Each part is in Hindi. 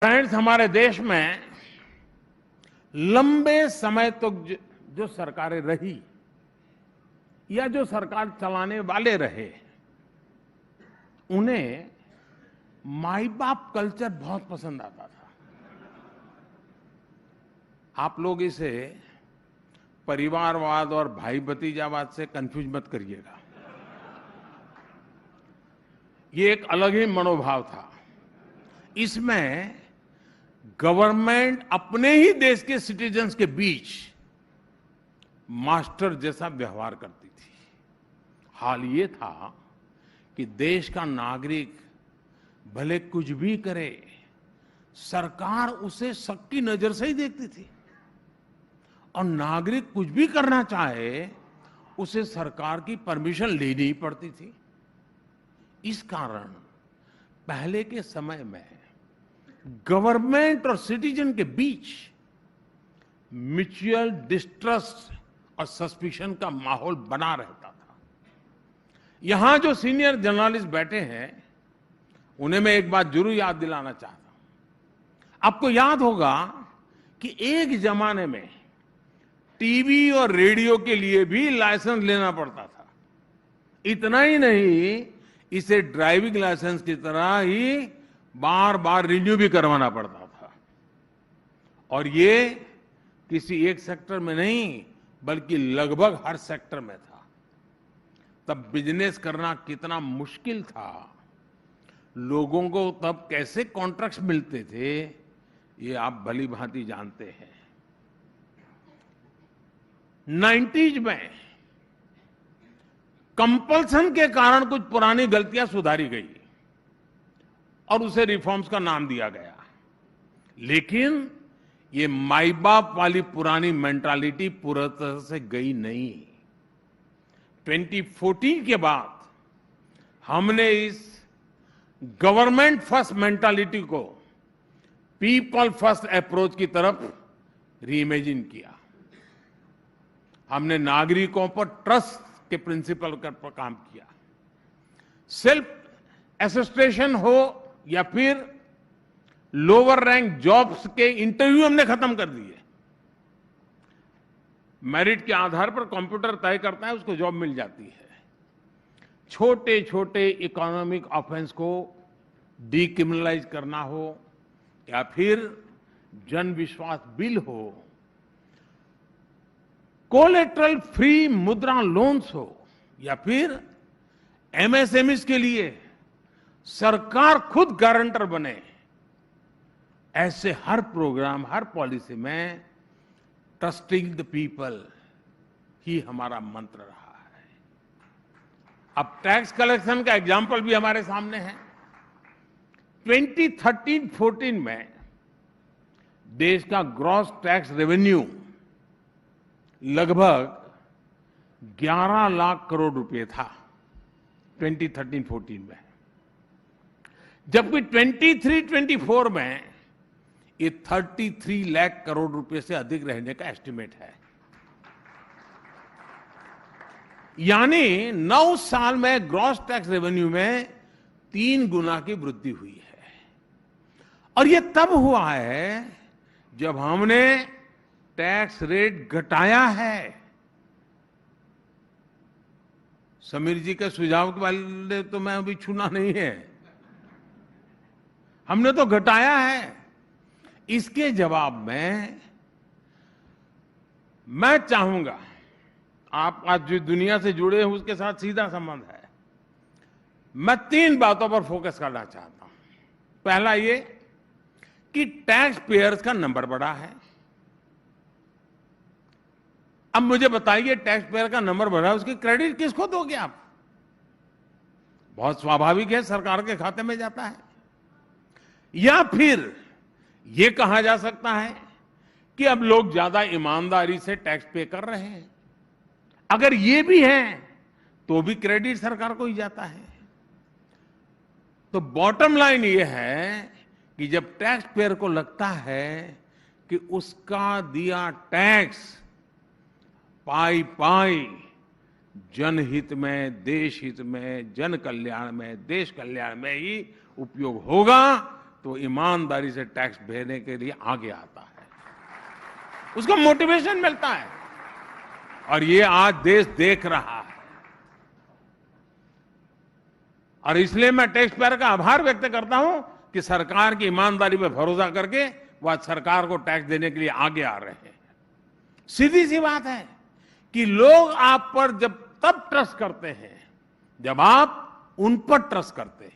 फ्रेंड्स, हमारे देश में लंबे समय तक जो सरकारें रही या जो सरकार चलाने वाले रहे, उन्हें माई बाप कल्चर बहुत पसंद आता था। आप लोग इसे परिवारवाद और भाई भतीजावाद से कंफ्यूज मत करिएगा। ये एक अलग ही मनोभाव था। इसमें गवर्नमेंट अपने ही देश के सिटीजन्स के बीच मास्टर जैसा व्यवहार करती थी। हाल ये था कि देश का नागरिक भले कुछ भी करे, सरकार उसे शक की नजर से ही देखती थी, और नागरिक कुछ भी करना चाहे उसे सरकार की परमिशन लेनी ही पड़ती थी। इस कारण पहले के समय में गवर्नमेंट और सिटीजन के बीच म्यूचुअल डिस्ट्रस्ट और सस्पिशन का माहौल बना रहता था। यहां जो सीनियर जर्नलिस्ट बैठे हैं, उन्हें मैं एक बात जरूर याद दिलाना चाहता हूं। आपको याद होगा कि एक जमाने में टीवी और रेडियो के लिए भी लाइसेंस लेना पड़ता था। इतना ही नहीं, इसे ड्राइविंग लाइसेंस की तरह ही बार बार रिन्यू भी करवाना पड़ता था। और ये किसी एक सेक्टर में नहीं, बल्कि लगभग हर सेक्टर में था। तब बिजनेस करना कितना मुश्किल था, लोगों को तब कैसे कॉन्ट्रैक्ट्स मिलते थे, ये आप भली भांति जानते हैं। 90s में कंपल्सन के कारण कुछ पुरानी गलतियां सुधारी गई और उसे रिफॉर्म्स का नाम दिया गया। लेकिन ये माई बाप वाली पुरानी मेंटालिटी पूरी तरह से गई नहीं। 2014 के बाद हमने इस गवर्नमेंट फर्स्ट मेंटालिटी को पीपल फर्स्ट अप्रोच की तरफ रीइमेजिन किया। हमने नागरिकों पर ट्रस्ट के प्रिंसिपल पर काम किया। सेल्फ एसिस्टेशन हो या फिर लोअर रैंक जॉब्स के इंटरव्यू हमने खत्म कर दिए। मेरिट के आधार पर कंप्यूटर तय करता है, उसको जॉब मिल जाती है। छोटे छोटे इकोनॉमिक ऑफेंस को डीक्रिमिनलाइज करना हो या फिर जन विश्वास बिल हो, कोलेटरल फ्री मुद्रा लोन्स हो या फिर एमएसएमईज के लिए सरकार खुद गारंटर बने, ऐसे हर प्रोग्राम, हर पॉलिसी में ट्रस्टिंग द पीपल ही हमारा मंत्र रहा है। अब टैक्स कलेक्शन का एग्जाम्पल भी हमारे सामने है। 2013-14 में देश का ग्रॉस टैक्स रेवेन्यू लगभग 11 लाख करोड़ रुपए था 2013-14 में, जबकि 23-24 में ये 33 लाख करोड़ रुपए से अधिक रहने का एस्टिमेट है। यानी 9 साल में ग्रॉस टैक्स रेवेन्यू में 3 गुना की वृद्धि हुई है। और ये तब हुआ है जब हमने टैक्स रेट घटाया है। समीर जी के सुझाव के वाले तो मैं अभी छूना नहीं है, हमने तो घटाया है। इसके जवाब में मैं चाहूंगा, आप आज जो दुनिया से जुड़े हैं उसके साथ सीधा संबंध है, मैं 3 बातों पर फोकस करना चाहता हूं। पहला ये कि टैक्स पेयर्स का नंबर बढ़ा है। अब मुझे बताइए, टैक्स पेयर का नंबर बढ़ा, उसकी क्रेडिट किसको दोगे आप? बहुत स्वाभाविक है, सरकार के खाते में जाता है। या फिर यह कहा जा सकता है कि अब लोग ज्यादा ईमानदारी से टैक्स पे कर रहे हैं। अगर ये भी है तो भी क्रेडिट सरकार को ही जाता है। तो बॉटम लाइन ये है कि जब टैक्स पेयर को लगता है कि उसका दिया टैक्स पाई पाई जनहित में, देश हित में, जन कल्याण में, देश कल्याण में ही उपयोग होगा, तो ईमानदारी से टैक्स भरने के लिए आगे आता है, उसको मोटिवेशन मिलता है। और ये आज देश देख रहा है, और इसलिए मैं टैक्स पेयर का आभार व्यक्त करता हूं कि सरकार की ईमानदारी पर भरोसा करके वह सरकार को टैक्स देने के लिए आगे आ रहे हैं। सीधी सी बात है कि लोग आप पर जब तब ट्रस्ट करते हैं जब आप उन पर ट्रस्ट करते हैं।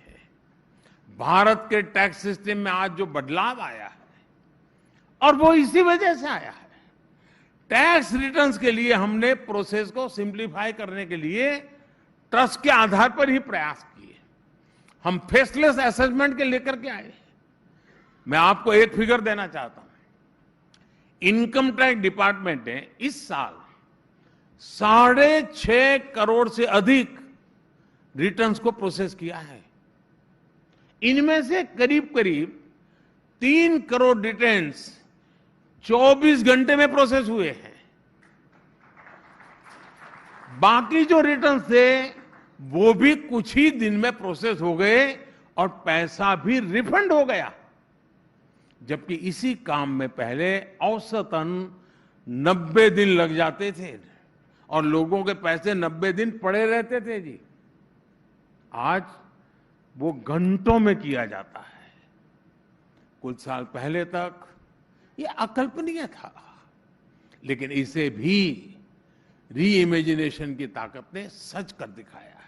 भारत के टैक्स सिस्टम में आज जो बदलाव आया है, और वो इसी वजह से आया है। टैक्स रिटर्न्स के लिए हमने प्रोसेस को सिंप्लीफाई करने के लिए ट्रस्ट के आधार पर ही प्रयास किए। हम फेसलेस असेसमेंट के लेकर के आए। मैं आपको एक फिगर देना चाहता हूं। इनकम टैक्स डिपार्टमेंट ने इस साल 6.5 करोड़ से अधिक रिटर्न्स को प्रोसेस किया है। इनमें से करीब करीब 3 करोड़ रिटर्न्स 24 घंटे में प्रोसेस हुए हैं। बाकी जो रिटर्न्स थे वो भी कुछ ही दिन में प्रोसेस हो गए और पैसा भी रिफंड हो गया। जबकि इसी काम में पहले औसतन 90 दिन लग जाते थे और लोगों के पैसे 90 दिन पड़े रहते थे जी। आज वो घंटों में किया जाता है। कुछ साल पहले तक ये अकल्पनीय था, लेकिन इसे भी री इमेजिनेशन की ताकत ने सच कर दिखाया है।